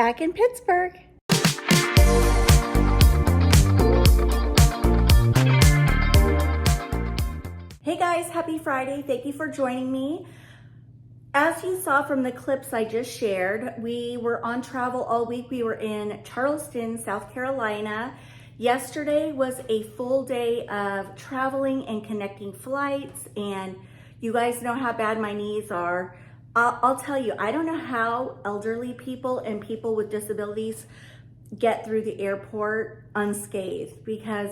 back in Pittsburgh. Hey guys, happy Friday. Thank you for joining me. As you saw from the clips I just shared, we were on travel all week. We were in Charleston, South Carolina. Yesterday was a full day of traveling and connecting flights, and you guys know how bad my knees are. I'll tell you, I don't know how elderly people and people with disabilities get through the airport unscathed, because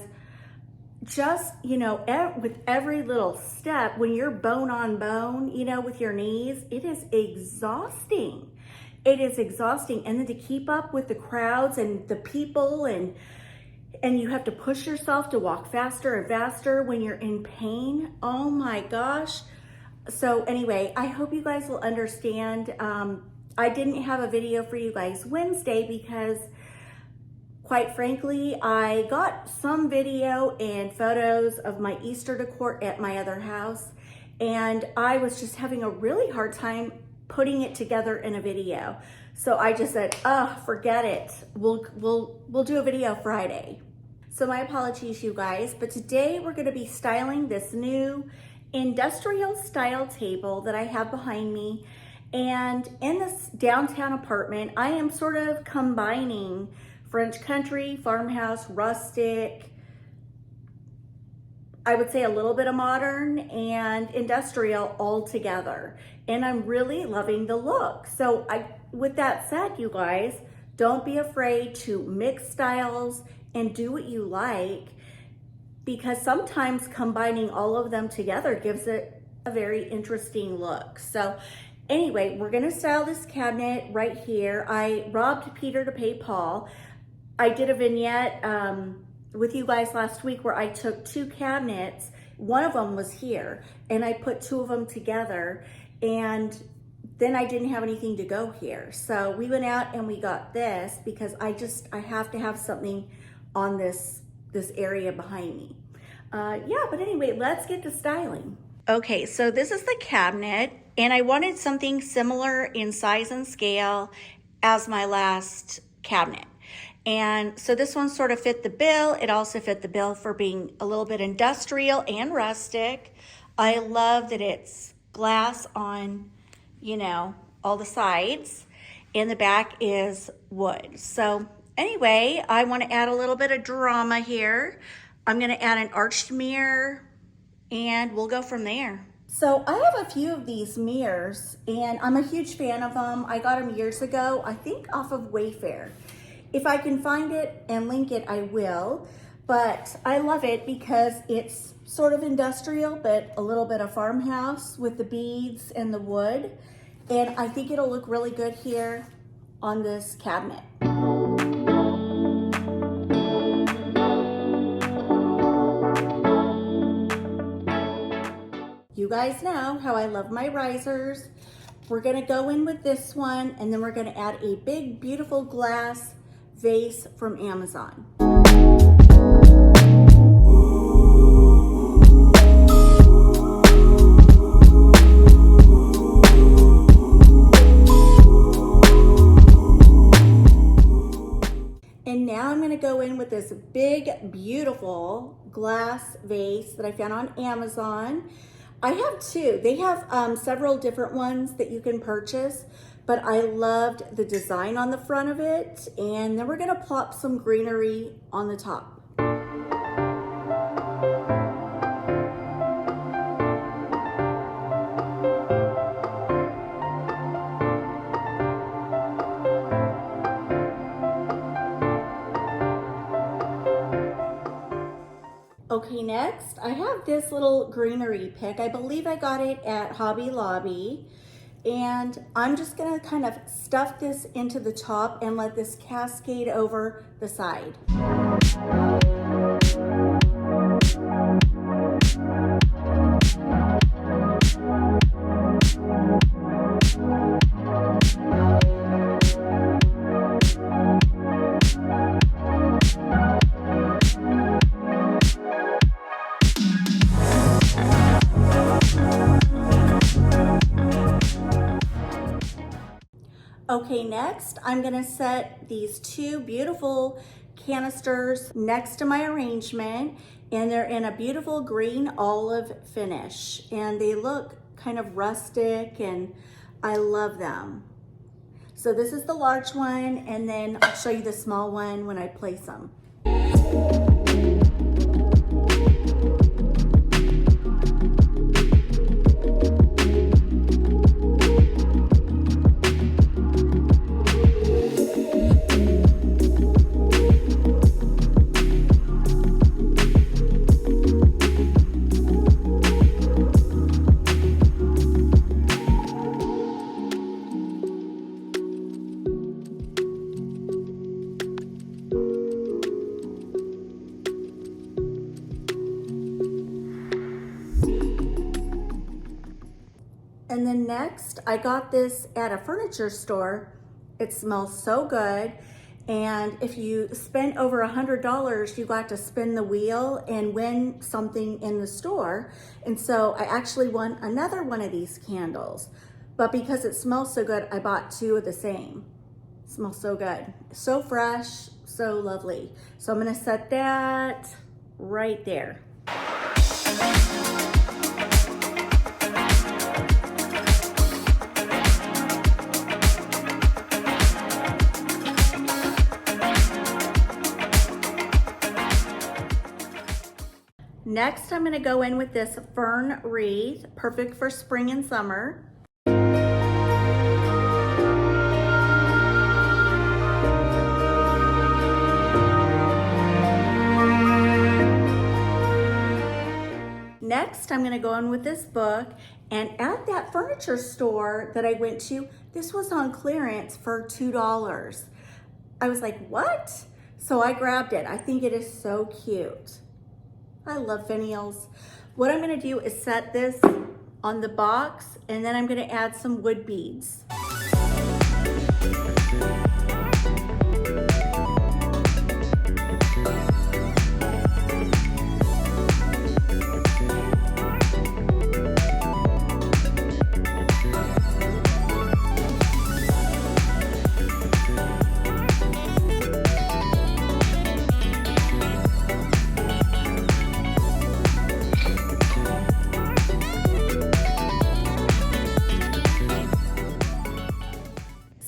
just, with every little step, when you're bone on bone, with your knees, it is exhausting. It is exhausting. And then to keep up with the crowds and the people, and you have to push yourself to walk faster and faster when you're in pain. Oh my gosh. So anyway, I hope you guys will understand. I didn't have a video for you guys Wednesday because, quite frankly, I got some video and photos of my Easter decor at my other house, and I was just having a really hard time putting it together in a video. So I just said, forget it. We'll do a video Friday. So my apologies, you guys, but today we're gonna be styling this new industrial style table that I have behind me. And in this downtown apartment, I am sort of combining French country, farmhouse, rustic, I would say a little bit of modern and industrial all together. And I'm really loving the look. So with that said, you guys, don't be afraid to mix styles and do what you like, because sometimes combining all of them together gives it a very interesting look. So anyway, we're gonna style this cabinet right here. I robbed Peter to pay Paul. I did a vignette with you guys last week where I took two cabinets. One of them was here, and I put two of them together, and then I didn't have anything to go here. So we went out and we got this because I have to have something on this area behind me. But anyway, let's get to styling. Okay, so this is the cabinet, and I wanted something similar in size and scale as my last cabinet. And so this one sort of fit the bill. It also fit the bill for being a little bit industrial and rustic. I love that it's glass on, all the sides, and the back is wood. So anyway, I want to add a little bit of drama here. I'm going to add an arched mirror, and we'll go from there. So I have a few of these mirrors, and I'm a huge fan of them. I got them years ago, I think off of Wayfair. If I can find it and link it, I will. But I love it because it's sort of industrial, but a little bit of farmhouse with the beads and the wood. And I think it'll look really good here on this cabinet. You guys know how I love my risers. We're gonna go in with this one, and then we're gonna add a big, beautiful glass vase from Amazon. And now I'm gonna go in with this big, beautiful glass vase that I found on Amazon. I have two. They have several different ones that you can purchase, but I loved the design on the front of it. And then we're gonna plop some greenery on the top. Okay, next I have this little greenery pick. I believe I got it at Hobby Lobby. And I'm just gonna kind of stuff this into the top and let this cascade over the side. Okay, next I'm gonna set these two beautiful canisters next to my arrangement, and they're in a beautiful green olive finish, and they look kind of rustic and I love them. So this is the large one, and then I'll show you the small one when I place them. And then next, I got this at a furniture store. It smells so good. And if you spend over $100, you got to spin the wheel and win something in the store. And so I actually won another one of these candles. But because it smells so good, I bought two of the same. It smells so good. So fresh, so lovely. So I'm gonna set that right there. Next, I'm gonna go in with this fern wreath, perfect for spring and summer. Next, I'm gonna go in with this book, and at that furniture store that I went to, this was on clearance for $2. I was like, what? So I grabbed it. I think it is so cute. I love finials. What I'm gonna do is set this on the box, and then I'm gonna add some wood beads.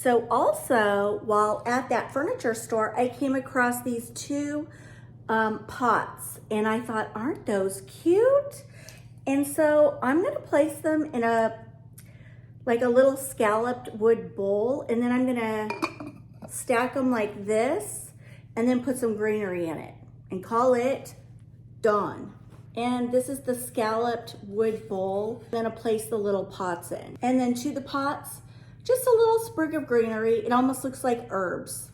So also, while at that furniture store, I came across these two pots, and I thought, aren't those cute? And so I'm gonna place them in like a little scalloped wood bowl, and then I'm gonna stack them like this, and then put some greenery in it, and call it done. And this is the scalloped wood bowl. I'm gonna place the little pots in. And then to the pots, just a little sprig of greenery. It almost looks like herbs.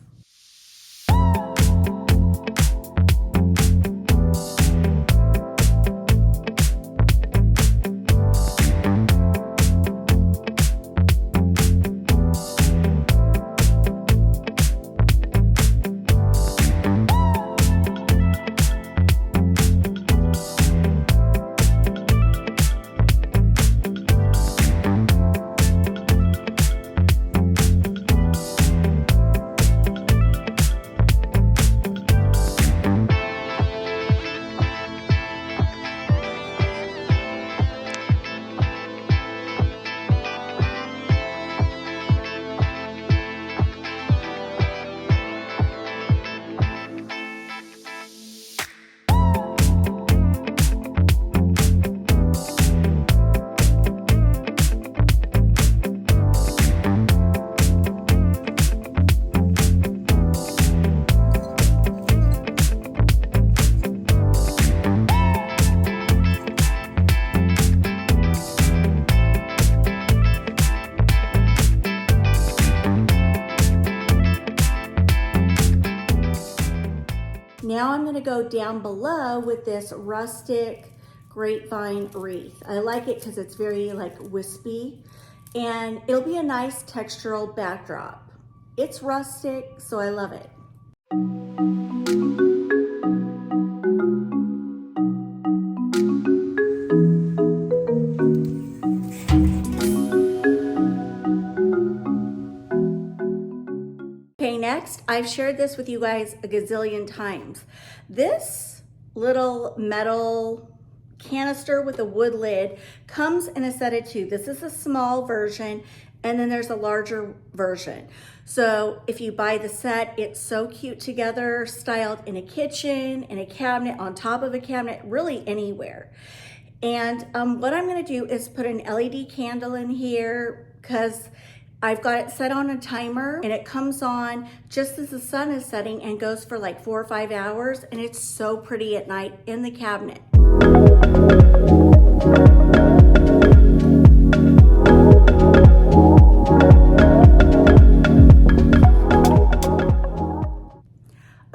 Now I'm gonna go down below with this rustic grapevine wreath. I like it because it's very like wispy, and it'll be a nice textural backdrop. It's rustic, so I love it. I've shared this with you guys a gazillion times. This little metal canister with a wood lid comes in a set of two. This is a small version, and then there's a larger version. So if you buy the set, it's so cute together, styled in a kitchen, in a cabinet, on top of a cabinet, really anywhere. And what I'm gonna do is put an LED candle in here because I've got it set on a timer, and it comes on just as the sun is setting and goes for like 4 or 5 hours, and it's so pretty at night in the cabinet.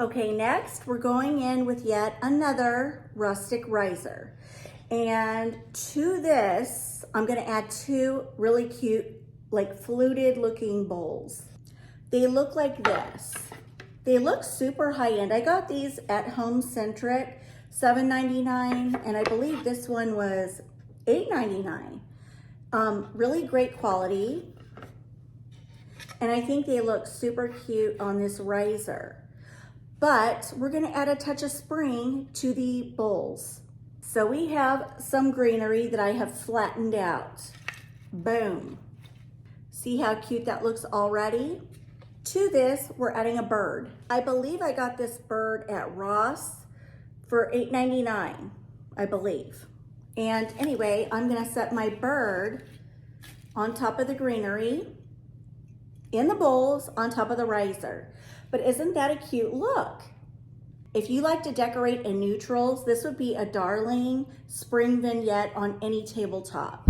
Okay, next we're going in with yet another rustic riser. And to this, I'm gonna add 2 really cute, like fluted looking bowls. They look like this. They look super high end. I got these at home CENTRIC, $7.99, and I believe this one was $8.99. Really great quality. And I think they look super cute on this riser. But we're gonna add a touch of spring to the bowls. So we have some greenery that I have flattened out. Boom. See how cute that looks already? To this, we're adding a bird. I believe I got this bird at Ross for $8.99, I believe. And anyway, I'm gonna set my bird on top of the greenery, in the bowls, on top of the riser. But isn't that a cute look? If you like to decorate in neutrals, this would be a darling spring vignette on any tabletop.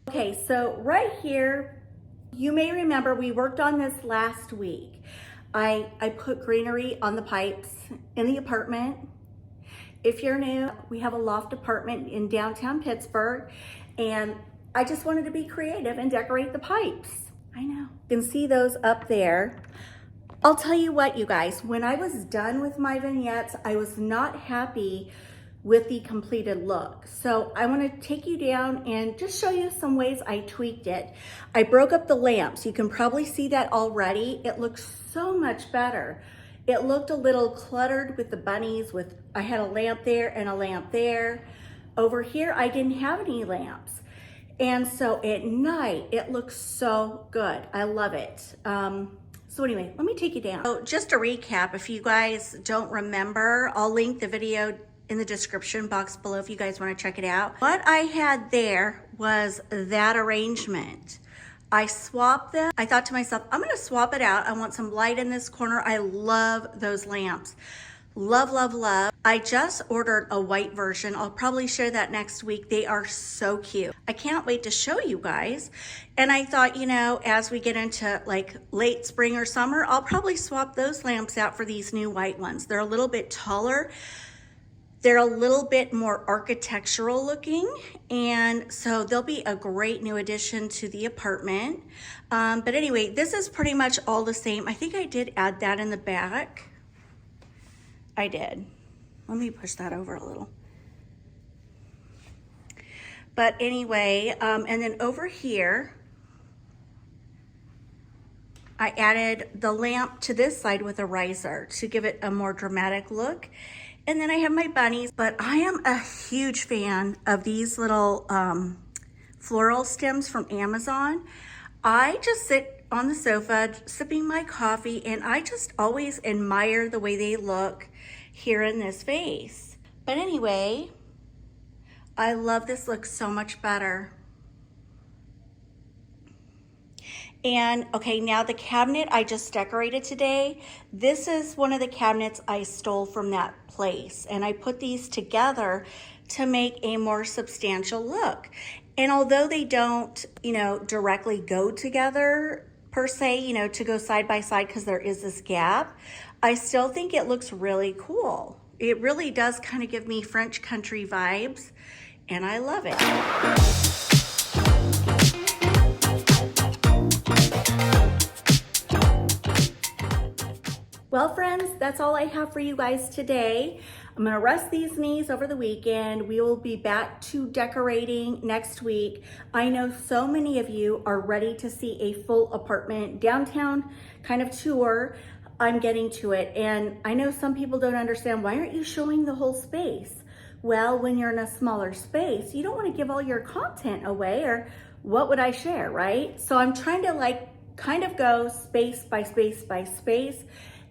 Okay, so right here, you may remember we worked on this last week. I put greenery on the pipes in the apartment. If you're new, we have a loft apartment in downtown Pittsburgh, and I just wanted to be creative and decorate the pipes. I know. You can see those up there. I'll tell you what, you guys, when I was done with my vignettes, I was not happy with the completed look. So I want to take you down and just show you some ways I tweaked it. I broke up the lamps. You can probably see that already. It looks so much better. It looked a little cluttered with the bunnies. I had a lamp there and a lamp there. Over here, I didn't have any lamps. And so at night, it looks so good. I love it. So anyway, let me take you down. So just a recap, if you guys don't remember, I'll link the video in the description box below if you guys want to check it out. What I had there was that arrangement. I swapped them. I thought to myself, I'm gonna swap it out. I want some light in this corner. I love those lamps. Love, love, love. I just ordered a white version. I'll probably share that next week. They are so cute. I can't wait to show you guys. And I thought, you know, as we get into like late spring or summer, I'll probably swap those lamps out for these new white ones. They're a little bit taller. They're a little bit more architectural looking, and so they'll be a great new addition to the apartment. But anyway, this is pretty much all the same. I think I did add that in the back. I did. Let me push that over a little. But anyway, and then over here, I added the lamp to this side with a riser to give it a more dramatic look. And then I have my bunnies, but I am a huge fan of these little floral stems from Amazon. I just sit on the sofa sipping my coffee, and I just always admire the way they look here in this vase. But anyway, I love this look so much better. And okay, now the cabinet I just decorated today, this is one of the cabinets I stole from that place, and I put these together to make a more substantial look. And although they don't, you know, directly go together per se, you know, to go side by side because there is this gap, I still think it looks really cool. It really does kind of give me French country vibes, and I love it. Well, friends, that's all I have for you guys today. I'm gonna rest these knees over the weekend. We will be back to decorating next week. I know so many of you are ready to see a full apartment downtown kind of tour. I'm getting to it, and I know some people don't understand, why aren't you showing the whole space? Well, when you're in a smaller space, you don't want to give all your content away, or what would I share, right? So I'm trying to like kind of go space by space by space,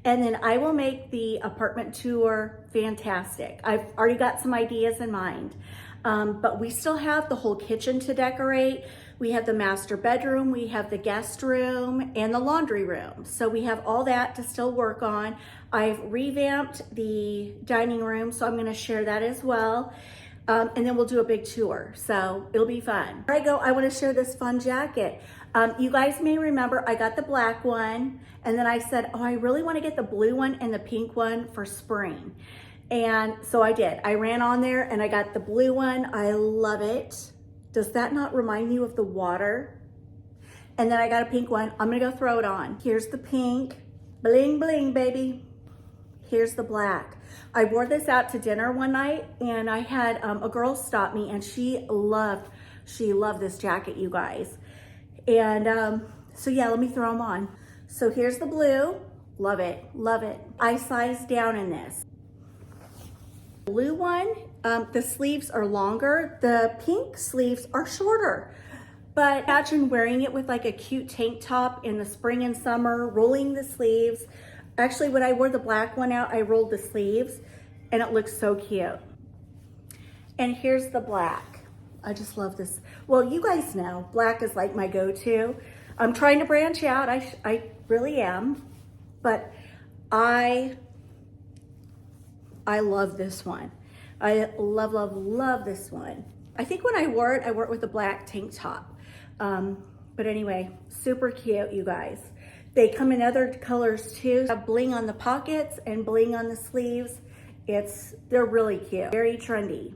and then I will make the apartment tour fantastic. I've already got some ideas in mind, but we still have the whole kitchen to decorate. We have the master bedroom, we have the guest room, and the laundry room. So we have all that to still work on. I've revamped the dining room, so I'm gonna share that as well. And then we'll do a big tour, so it'll be fun. Before I go, I wanna share this fun jacket. You guys may remember I got the black one, and then I said, oh, I really wanna get the blue one and the pink one for spring. And so I did. I ran on there and I got the blue one. I love it. Does that not remind you of the water? And then I got a pink one. I'm gonna go throw it on. Here's the pink, bling, bling, baby. Here's the black. I wore this out to dinner one night, and I had a girl stop me, and she loved this jacket, you guys. And so yeah, let me throw them on. So here's the blue, love it, love it. I sized down in this. Blue one, the sleeves are longer. The pink sleeves are shorter. But imagine wearing it with like a cute tank top in the spring and summer, rolling the sleeves. Actually, when I wore the black one out, I rolled the sleeves, and it looks so cute. And here's the black. I just love this. Well, you guys know, black is like my go-to. I'm trying to branch out, I really am, but I love this one. I love, love, love this one. I think when I wore it with a black tank top. But anyway, super cute, you guys. They come in other colors too. Have bling on the pockets and bling on the sleeves. They're really cute, very trendy.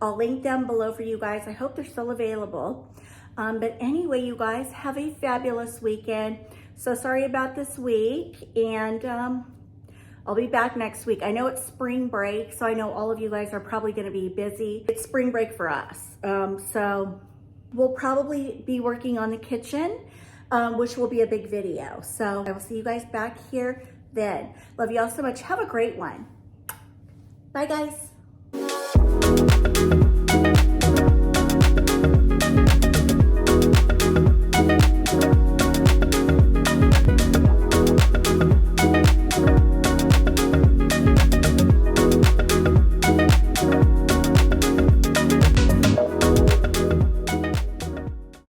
I'll link them below for you guys. I hope they're still available. But anyway, you guys, have a fabulous weekend. So sorry about this week, and I'll be back next week. I know it's spring break, so I know all of you guys are probably gonna be busy. It's spring break for us. So we'll probably be working on the kitchen, which will be a big video. So I will see you guys back here then. Love you all so much. Have a great one. Bye, guys.